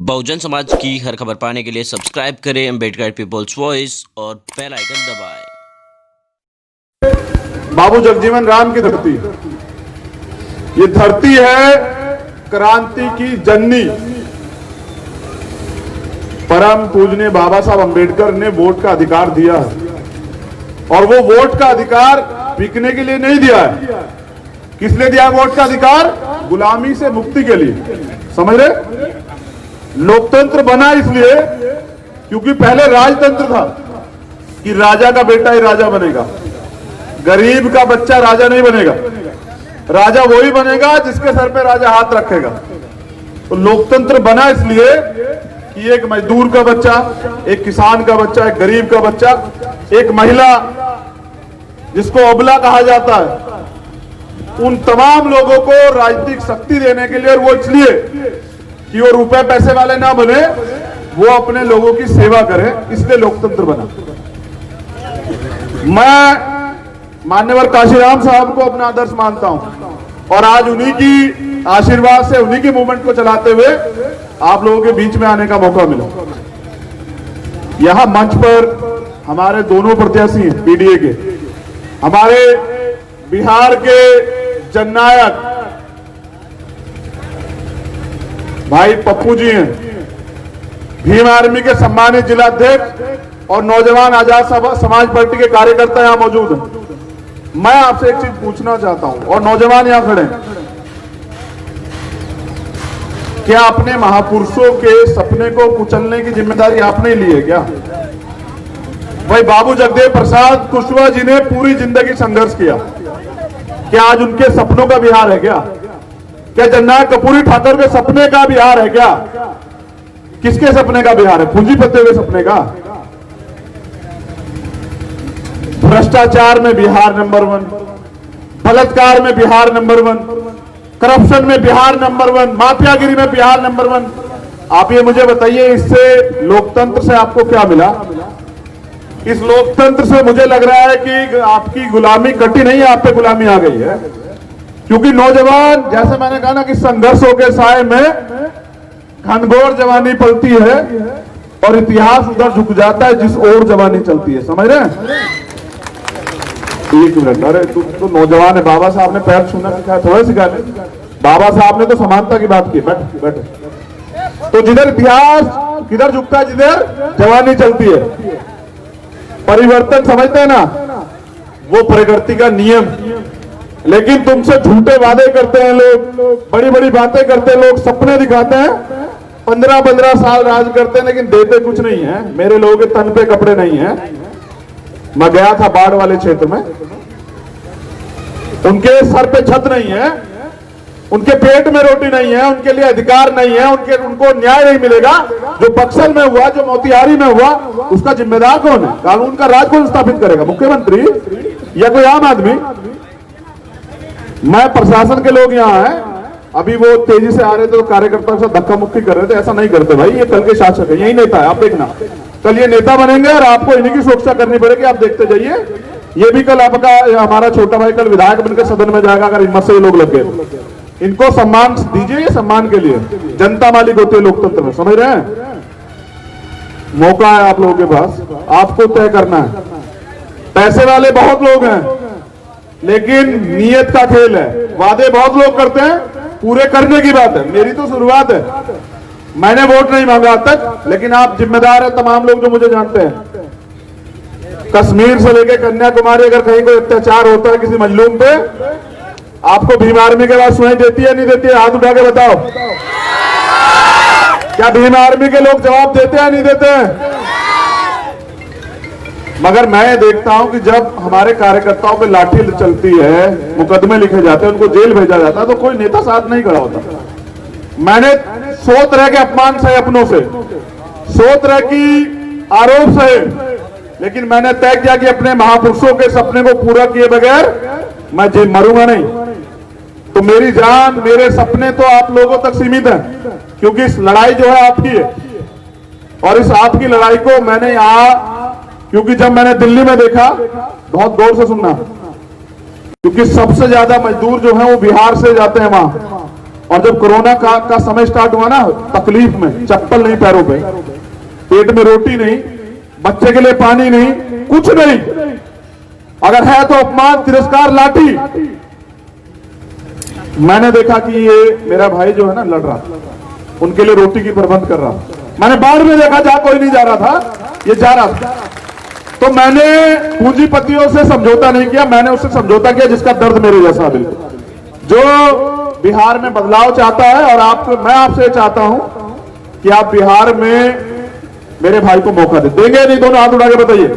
बहुजन समाज की हर खबर पाने के लिए सब्सक्राइब करें अम्बेडकर पीपल्स वॉइस और बेल आइकन दबाएं। बाबू जगजीवन राम की धरती, ये धरती है क्रांति की जननी। परम पूजनीय बाबा साहब अम्बेडकर ने वोट का अधिकार दिया है और वो वोट का अधिकार बिकने के लिए नहीं दिया है। किस लिए दिया वोट का अधिकार? गुलामी से मुक्ति के लिए। समझ रहे? लोकतंत्र बना इसलिए क्योंकि पहले राजतंत्र था कि राजा का बेटा ही राजा बनेगा, गरीब का बच्चा राजा नहीं बनेगा। राजा वही बनेगा जिसके सर पे राजा हाथ रखेगा। तो लोकतंत्र बना इसलिए कि एक मजदूर का बच्चा, एक किसान का बच्चा, एक गरीब का बच्चा, एक महिला जिसको अबला कहा जाता है, उन तमाम लोगों को राजनीतिक शक्ति देने के लिए, और वो इसलिए कि वो रुपए पैसे वाले ना बने, वो अपने लोगों की सेवा करें, इसलिए लोकतंत्र बना। मैं मान्यवर काशीराम साहब को अपना आदर्श मानता हूं और आज उन्हीं की आशीर्वाद से, उन्हीं की मूवमेंट को चलाते हुए आप लोगों के बीच में आने का मौका मिला। यहां मंच पर हमारे दोनों प्रत्याशी हैं पीडीए के, हमारे बिहार के जननायक भाई पप्पू जी हैं, भीम आर्मी के सम्मानित जिला अध्यक्ष और नौजवान आजाद समाज पार्टी के कार्यकर्ता यहां मौजूद हैं। मैं आपसे एक चीज पूछना चाहता हूं, और नौजवान यहां खड़े हैं, क्या अपने महापुरुषों के सपने को कुचलने की जिम्मेदारी आपने ली है क्या? भाई बाबू जगदेव प्रसाद कुशवाहा जी ने पूरी जिंदगी संघर्ष किया, क्या आज उनके सपनों का बिहार है क्या? क्या जननायक कर्पूरी ठाकुर के सपने का बिहार है क्या? किसके सपने का बिहार है? पूंजीपतियों के सपने का? भ्रष्टाचार में बिहार नंबर 1, बलात्कार में बिहार नंबर 1, करप्शन में बिहार नंबर 1, माफियागिरी में बिहार नंबर 1। आप ये मुझे बताइए, इससे लोकतंत्र से आपको क्या मिला? इस लोकतंत्र से मुझे लग रहा है कि आपकी गुलामी कटी नहीं है, आप पे गुलामी आ गई है। क्योंकि नौजवान, जैसे मैंने कहा ना कि संघर्षों के साए में घनघोर जवानी पलती है और इतिहास उधर झुक जाता है जिस ओर जवानी चलती है। समझ रहे हैं? एक मिनट, अरे तू नौजवान है, बाबा साहब ने पैर छूना सिखाया, थोड़ा सिखा ले। बाबा साहब ने तो समानता की बात की। बैठ बैठ। तो जिधर इतिहास किधर झुकता है, जिधर जवानी चलती है। परिवर्तन समझते हैं ना, वो प्रकृति का नियम। लेकिन तुमसे झूठे वादे करते हैं लोग, बड़ी बड़ी बातें करते हैं लोग, सपने दिखाते हैं, 15-15 साल राज करते हैं लेकिन देते कुछ नहीं है। मेरे लोगों के तन पे कपड़े नहीं है। मैं गया था बाढ़ वाले क्षेत्र में, उनके सर पे छत नहीं है, उनके पेट में रोटी नहीं है, उनके लिए अधिकार नहीं है, उनको न्याय नहीं मिलेगा। जो बक्सर में हुआ, जो मोतिहारी में हुआ, उसका जिम्मेदार कौन है? कानून का राज कौन स्थापित करेगा? मुख्यमंत्री या कोई आम आदमी? मैं प्रशासन के लोग यहाँ हैं, अभी वो तेजी से आ रहे थे तो कार्यकर्ताओं से धक्का मुक्की कर रहे थे। ऐसा नहीं करते भाई, ये कल के शासक है, यही नेता है। आप देखना, कल ये नेता बनेंगे और आपको इन्हीं की सुरक्षा करनी पड़ेगी। आप देखते जाइए, ये भी कल आपका, हमारा छोटा भाई कल विधायक बनकर सदन में जाएगा अगर हिम्मत से ये लोग लग गए। इनको सम्मान दीजिए, ये सम्मान के लिए। जनता मालिक होती है लोकतंत्र में, समझ रहे हैं? मौका है आप लोगों के पास, आपको तय करना है। पैसे वाले बहुत लोग हैं लेकिन नीयत का खेल है। वादे बहुत लोग करते हैं, पूरे करने की बात है। मेरी तो शुरुआत है, मैंने वोट नहीं मांगा आज तक, लेकिन आप जिम्मेदार है, तमाम लोग जो मुझे जानते हैं। कश्मीर से लेकर कन्याकुमारी, अगर कहीं कोई अत्याचार होता है किसी मजलूम पे, आपको भीम आर्मी के बाद सुनाई देती है नहीं देती है? हाथ उठा के बताओ, क्या भीम आर्मी के लोग जवाब देते हैं नहीं देते हैं? मगर मैं देखता हूं कि जब हमारे कार्यकर्ताओं पे लाठी चलती है, मुकदमे लिखे जाते हैं, उनको जेल भेजा जाता है, तो कोई नेता साथ नहीं खड़ा होता। मैंने 100 तरह के अपमान सहे अपनों से, 100 तरह की आरोप सहे, लेकिन मैंने तय किया कि अपने महापुरुषों के सपने को पूरा किए बगैर मैं मरूंगा नहीं। तो मेरी जान, मेरे सपने तो आप लोगों तक सीमित है, क्योंकि इस लड़ाई जो है आपकी है। और इस आपकी लड़ाई को मैंने यहाँ, क्योंकि जब मैंने दिल्ली में देखा, बहुत गौर से सुनना, क्योंकि सबसे ज्यादा मजदूर जो है वो बिहार से जाते हैं वहां, और जब कोरोना का समय स्टार्ट हुआ ना, तकलीफ में, चप्पल नहीं पैरों पे, पेट में रोटी नहीं, बच्चे के लिए पानी नहीं, कुछ नहीं, अगर है तो अपमान, तिरस्कार, लाठी। मैंने देखा कि ये मेरा भाई जो है ना लड़ रहा, उनके लिए रोटी की प्रबंध कर रहा। मैंने बाढ़ में देखा जहां कोई नहीं जा रहा था, ये जा रहा था। तो मैंने पूंजीपतियों से समझौता नहीं किया, मैंने उससे समझौता किया जिसका दर्द मेरे जैसा, बिल्कुल, जो बिहार में बदलाव चाहता है। और मैं आपसे चाहता हूं कि आप बिहार में मेरे भाई को मौका देंगे नहीं? दोनों हाथ उठा के बताइए।